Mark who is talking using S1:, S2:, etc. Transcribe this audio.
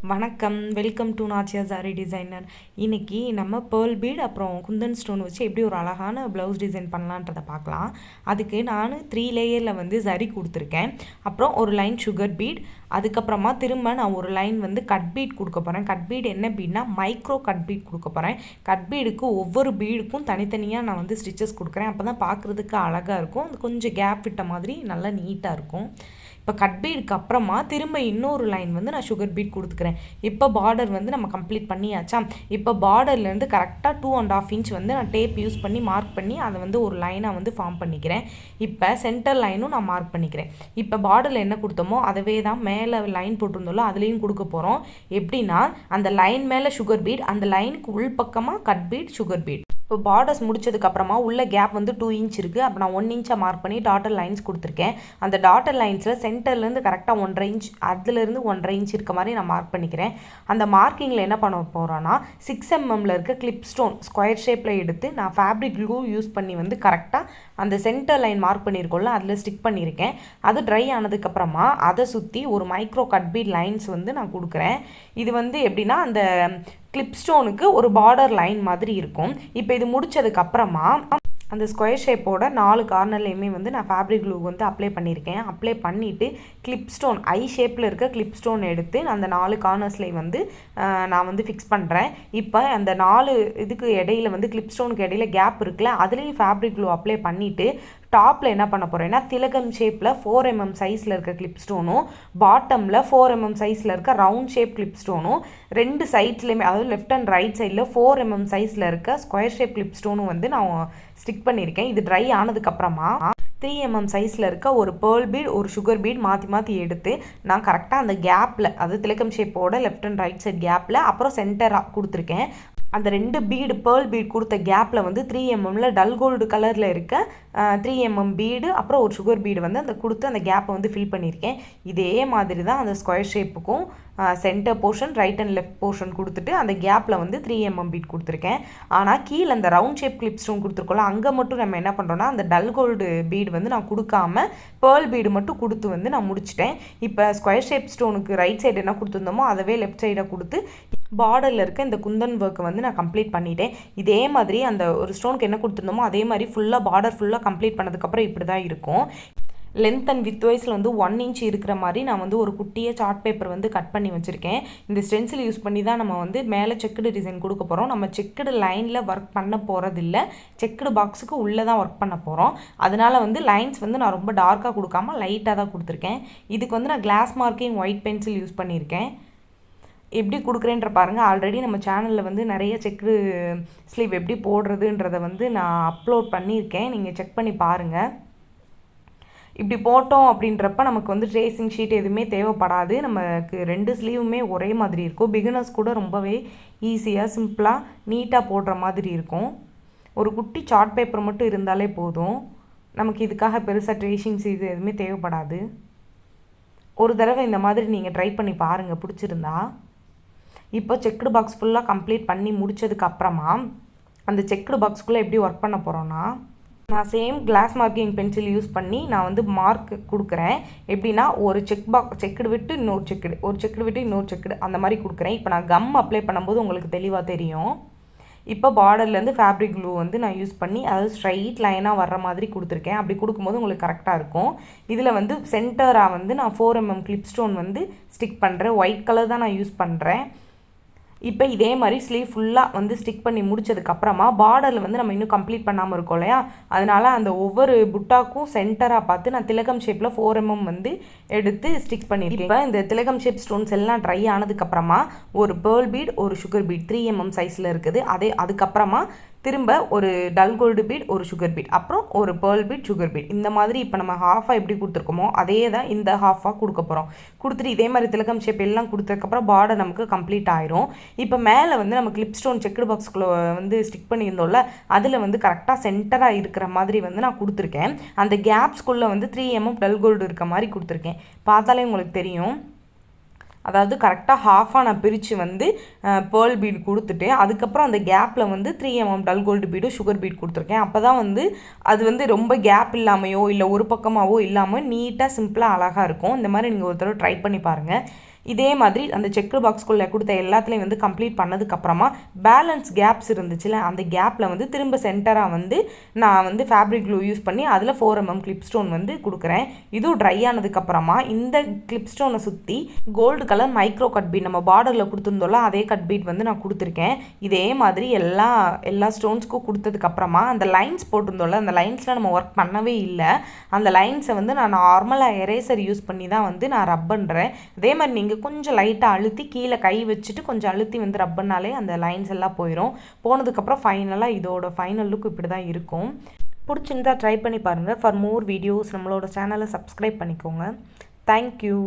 S1: வணக்கம், welcome to நாச்சியா sorry designer. இன்றைக்கி நம்ம பேர்ல் பீட் அப்புறம் குந்தன் ஸ்டோன் வச்சு எப்படி ஒரு அழகான ப்ளவுஸ் டிசைன் பண்ணலான்றதை பார்க்கலாம். அதுக்கு நான் 3 லேயரில் வந்து சரி கொடுத்துருக்கேன். அப்புறம் ஒரு லைன் சுகர் பீட், அதுக்கப்புறமா திரும்ப நான் ஒரு லைன் வந்து கட் பீட் கொடுக்க போகிறேன். கட் பீட் என்ன பீட்னா மைக்ரோ கட் பீட் கொடுக்க போகிறேன். கட் பீடுக்கு ஒவ்வொரு பீடுக்கும் தனித்தனியாக நான் வந்து ஸ்டிச்சஸ் கொடுக்குறேன். அப்போ தான் பார்க்குறதுக்கு அழகாக இருக்கும். கொஞ்சம் கேப் விட்ட மாதிரி நல்லா நீட்டாக இருக்கும். இப்போ கட் பீடுக்கு அப்புறமா திரும்ப இன்னொரு லைன் வந்து நான் சுகர் பீட் கொடுத்துக்கிறேன். இப்போ பார்டர் வந்து நம்ம கம்ப்ளீட் பண்ணியாச்சா. இப்போ பார்டர்லேருந்து கரெக்டாக 2.5 இன்ச் வந்து நான் டேப் யூஸ் பண்ணி மார்க் பண்ணி அதை வந்து ஒரு லைனாக வந்து ஃபார்ம் பண்ணிக்கிறேன். இப்போ சென்டர் லைனும் நான் மார்க் பண்ணிக்கிறேன். இப்போ பார்டரில் என்ன கொடுத்தோமோ அதவே தான் மேலே லைன் போட்டிருந்தோம்ல அதுலேயும் கொடுக்க போகிறோம். எப்படின்னா அந்த லைன் மேலே சுகர் பீட், அந்த லைனுக்கு உள்பக்கமாக கட் பீட் சுகர் பீட். இப்போ பார்டர்ஸ் முடிச்சதுக்கப்புறமா உள்ள கேப் வந்து 2 இன்ச் இருக்குது. அப்போ நான் 1 இன்ச்சை மார்க் பண்ணி டாட்டர் லைன்ஸ் கொடுத்துருக்கேன். அந்த டாட்டர் லைன்ஸில் சென்டர்லேருந்து கரெக்டாக 1.5 இன்ச், அதுலேருந்து 1.5 இன்ச் இருக்க மாதிரி நான் மார்க் பண்ணிக்கிறேன். அந்த மார்க்கிங்கில் என்ன பண்ண போகிறோன்னா 6 mm இருக்க கிளிப் ஸ்டோன் ஸ்கொயர் ஷேப்பில் எடுத்து நான் ஃபேப்ரிக் க்ளூ யூஸ் பண்ணி வந்து கரெக்டாக அந்த சென்டர் லைன் மார்க் பண்ணியிருக்கோம்ல அதில் ஸ்டிக் பண்ணியிருக்கேன். அது ட்ரை ஆனதுக்கப்புறமா அதை சுற்றி ஒரு மைக்ரோ கட் பீட் லைன்ஸ் வந்து நான் கொடுக்குறேன். இது வந்து எப்படின்னா அந்த கிளிப் ஸ்டோனுக்கு ஒரு பார்டர் லைன் மாதிரி இருக்கும். இப்போ இது முடிச்சதுக்கப்புறமா அந்த ஸ்கொயர் ஷேப்போட 4 கார்னர்லேயுமே வந்து நான் ஃபேப்ரிக் க்ளூ வந்து அப்ளை பண்ணியிருக்கேன். அப்ளை பண்ணிவிட்டு கிளிப் ஸ்டோன் ஐ ஷேப்பில் இருக்க கிளிப் ஸ்டோன் எடுத்து அந்த 4 கார்னர்ஸ்லேயும் வந்து நான் வந்து ஃபிக்ஸ் பண்ணுறேன். இப்போ அந்த 4 இதுக்கு இடையில வந்து கிளிப் ஸ்டோனுக்கு இடையில கேப் இருக்குல்ல அதுலேயும் ஃபேப்ரிக் க்ளூ அப்ளை பண்ணிவிட்டு டாப்பில் என்ன பண்ண போகிறேன்னா திலகம் ஷேப்பில் 4 mm சைஸில் இருக்க கிளிப் ஸ்டோனும் பாட்டமில் 4 mm சைஸில் இருக்க ரவுண்ட் ஷேப் கிளிப் ஸ்டோனும் 2 சைட்ஸ்லேயுமே அதாவது லெஃப்ட் அண்ட் ரைட் சைடில் 4 mm சைஸில் இருக்க ஸ்கொயர் ஷேப் கிளிப் ஸ்டோனும் வந்து நான் ஸ்டிக் பண்ணியிருக்கேன். இது ட்ரை ஆனதுக்கப்புறமா 3 mm சைஸில் இருக்க ஒரு பேர்ல் பீட் ஒரு சுகர் பீட் மாற்றி எடுத்து நான் கரெக்டாக அந்த கேப்பில் அது திலகம் ஷேப்போட லெஃப்ட் அண்ட் ரைட் சைட் கேப்பில் அப்புறம் சென்டராக கொடுத்துருக்கேன். அந்த 2 பீடு பேர்ல் பீட் கொடுத்த கேப்பில் வந்து 3 mmல டல் கோல்டு கலரில் இருக்க 3 mm பீடு அப்புறம் ஒரு சுகர் பீடு வந்து அந்த கொடுத்து அந்த கேப்பை வந்து ஃபில் பண்ணியிருக்கேன். இதே மாதிரி தான் அந்த ஸ்கொயர் ஷேப்புக்கும் centre portion right and left portion கொடுத்துட்டு அந்த கேப்பில் வந்து 3 mm பீட் கொடுத்துருக்கேன். ஆனால் கீழே அந்த ரவுண்ட் ஷேப் கிளிப் ஸ்டோன் கொடுத்துருக்கோம்ல அங்கே மட்டும் நம்ம என்ன பண்ணுறோன்னா அந்த டல் கோல்டு பீடு வந்து நான் கொடுக்காம பேர்ல் பீடு மட்டும் கொடுத்து வந்து நான் முடிச்சிட்டேன். இப்போ ஸ்கொயர் ஷேப் ஸ்டோனுக்கு ரைட் சைடு என்ன கொடுத்துருந்தோமோ அதவே லெஃப்ட் சைடாக கொடுத்து பார்டரில் இருக்க இந்த குந்தன் ஒர்க்கை வந்து நான் கம்ப்ளீட் பண்ணிட்டேன். இதே மாதிரி அந்த ஒரு ஸ்டோனுக்கு என்ன கொடுத்துருந்தோமோ அதே மாதிரி ஃபுல்லாக பார்டர் ஃபுல்லாக கம்ப்ளீட் பண்ணதுக்கப்புறம் இப்படி தான் இருக்கும். லென்த் அண்ட் வித் வைஸில் வந்து 1 இன்ச் இருக்கிற மாதிரி நான் வந்து ஒரு குட்டியை சார்ட் பேப்பர் வந்து கட் பண்ணி வச்சுருக்கேன். இந்த ஸ்டென்சில் யூஸ் பண்ணி தான் நம்ம வந்து மேலே செக்குடு டிசைன் கொடுக்க போகிறோம். நம்ம செக்குடு லைனில் ஒர்க் பண்ண போகிறதில்ல, செக்குடு பாக்ஸுக்கு உள்ளே தான் ஒர்க் பண்ண போகிறோம். அதனால் வந்து லைன்ஸ் வந்து நான் ரொம்ப டார்க்காக கொடுக்காம லைட்டாக தான் கொடுத்துருக்கேன். இதுக்கு வந்து நான் class marking white pencil use பண்ணியிருக்கேன். எப்படி கொடுக்குறேன்ற பாருங்கள். ஆல்ரெடி நம்ம சேனலில் வந்து நிறைய செக்கு ஸ்லீவ் எப்படி போடுறதுன்றதை வந்து நான் அப்லோட் பண்ணியிருக்கேன், நீங்கள் செக் பண்ணி பாருங்கள். இப்படி போட்டோம் அப்படின்றப்ப நமக்கு வந்து ட்ரேசிங் ஷீட் எதுவுமே தேவைப்படாது. நமக்கு 2 ஸ்லீவுமே ஒரே மாதிரி இருக்கும். பிகினர்ஸ் கூட ரொம்பவே ஈஸியாக சிம்பிளாக நீட்டாக போடுற மாதிரி இருக்கும். ஒரு குட்டி சார்ட் பேப்பர் மட்டும் இருந்தாலே போதும். நமக்கு இதுக்காக பெருசாக ட்ரேசிங் ஷீட் எதுவுமே தேவைப்படாது. ஒரு தடவை இந்த மாதிரி நீங்கள் ட்ரை பண்ணி பாருங்கள் பிடிச்சிருந்தா. இப்போ செக்குடு பாக்ஸ் ஃபுல்லாக கம்ப்ளீட் பண்ணி முடிச்சதுக்கப்புறமா அந்த செக்குடு பாக்ஸ்க்குள்ளே எப்படி ஒர்க் பண்ண போகிறோன்னா நான் same class marking pencil use பண்ணி நான் வந்து மார்க் கொடுக்குறேன். எப்படின்னா ஒரு செக்குடு விட்டு இன்னொரு செக்குடு, ஒரு செக்குடு விட்டு இன்னொரு செக்குடு அந்த மாதிரி கொடுக்குறேன். இப்போ நான் கம் அப்ளை பண்ணும்போது உங்களுக்கு தெளிவாக தெரியும். இப்போ பார்டர்லேருந்து ஃபேப்ரிக் க்ளூ வந்து நான் யூஸ் பண்ணி அதாவது ஸ்ட்ரைட் லைனாக வர்ற மாதிரி கொடுத்துருக்கேன். அப்படி கொடுக்கும்போது உங்களுக்கு கரெக்டாக இருக்கும். இதில் வந்து சென்டராக வந்து நான் 4 mm கிளிப் ஸ்டோன் வந்து ஸ்டிக் பண்ணுறேன். ஒயிட் கலர் தான் நான் யூஸ் பண்ணுறேன். இப்போ இதே மாதிரி ஸ்லீவ் ஃபுல்லாக வந்து ஸ்டிக் பண்ணி முடிச்சதுக்கப்புறமா பார்டரில் வந்து நம்ம இன்னும் கம்ப்ளீட் பண்ணாமல் இருக்கோம் இல்லையா, அதனால் அந்த ஒவ்வொரு புட்டாக்கும் சென்டராக பார்த்து நான் திலகம் ஷேப்பில் 4 mm வந்து எடுத்து ஸ்டிக் பண்ணியிருக்கேன். இப்போ இந்த திலகம் ஷேப் ஸ்டோன்ஸ் எல்லாம் ட்ரை ஆனதுக்கப்புறமா ஒரு பேர்ல் பீட் ஒரு சுகர் பீட் 3 mm சைஸில் இருக்குது. அதுக்கப்புறமா திரும்ப ஒரு டல் கோல்டு பீட் ஒரு சுகர் பீட் அப்புறம் ஒரு பேர்ல் பீட் சுகர் பீட் இந்த மாதிரி இப்போ நம்ம ஹாஃபாக எப்படி கொடுத்துருக்கோமோ அதே தான் இந்த ஹாஃபாக கொடுக்க போகிறோம். கொடுத்துட்டு இதே மாதிரி திலகம் ஷேப் எல்லாம் கொடுத்ததுக்கப்புறம் பார்டர் நமக்கு கம்ப்ளீட் ஆயிரும். இப்போ மேலே வந்து நம்ம கிளிப் ஸ்டோன் செக்குடு பாக்ஸ்குள்ளே வந்து ஸ்டிக் பண்ணியிருந்தோம்ல அதில் வந்து கரெக்டாக சென்டராக இருக்கிற மாதிரி வந்து நான் கொடுத்துருக்கேன். அந்த கேப்ஸ்குள்ளே வந்து 3 mm டல் கோல்டு இருக்க மாதிரி கொடுத்துருக்கேன். பார்த்தாலே உங்களுக்கு தெரியும். அதாவது கரெக்டாக ஹாஃபாக நான் பிரித்து வந்து பேர்ல் பீட் கொடுத்துட்டு அதுக்கப்புறம் அந்த கேப்பில் வந்து 3 mm டல் கோல்டு பீடும் சுகர் பீட் கொடுத்துருக்கேன். அப்போ தான் வந்து அது வந்து ரொம்ப கேப் இல்லாமையோ இல்லை ஒரு பக்கமாகவோ இல்லாமல் நீட்டாக சிம்பிளாக அழகாக இருக்கும். இந்த மாதிரி நீங்கள் ஒரு தடவை ட்ரை பண்ணி பாருங்கள். இதே மாதிரி அந்த செக்கு பாக்ஸ்குள்ளே கொடுத்த எல்லாத்துலேயும் வந்து கம்ப்ளீட் பண்ணதுக்கப்புறமா பேலன்ஸ் கேப்ஸ் இருந்துச்சுல அந்த கேப்பில் வந்து திரும்ப சென்டராக வந்து நான் வந்து ஃபேப்ரிக் க்ளூ யூஸ் பண்ணி அதில் 4mm கிளிப் ஸ்டோன் வந்து கொடுக்குறேன். இதுவும் ட்ரை ஆனதுக்கப்புறமா இந்த கிளிப் ஸ்டோனை சுற்றி gold colour micro cut bead நம்ம பார்டரில் கொடுத்துருந்தோம்ல அதே கட் பீட் வந்து நான் கொடுத்துருக்கேன். இதே மாதிரி எல்லா ஸ்டோன்ஸ்க்கும் கொடுத்ததுக்கப்புறமா அந்த லைன்ஸ் போட்டிருந்தோம்ல அந்த லைன்ஸில் நம்ம ஒர்க் பண்ணவே இல்லை. அந்த லைன்ஸை வந்து நான் நார்மலாக எரேசர் யூஸ் பண்ணி தான் வந்து நான் ரப் பண்ணுறேன். அதே மாதிரி நீங்கள் கொஞ்சம் லைட்டாக அழுத்தி கீழே கை வச்சுட்டு கொஞ்சம் அழுத்தி வந்து ரப் பண்ணாலே அந்த லைன்ஸ் எல்லாம் போயிடும். போனதுக்கப்புறம் ஃபைனலாக இதோட ஃபைனல் லுக் இப்படி தான் இருக்கும். பிடிச்சிருந்தா ட்ரை பண்ணி பாருங்கள். ஃபார் மோர் வீடியோஸ் நம்மளோட சேனலை சப்ஸ்கிரைப் பண்ணிக்கோங்க. தேங்க்யூ.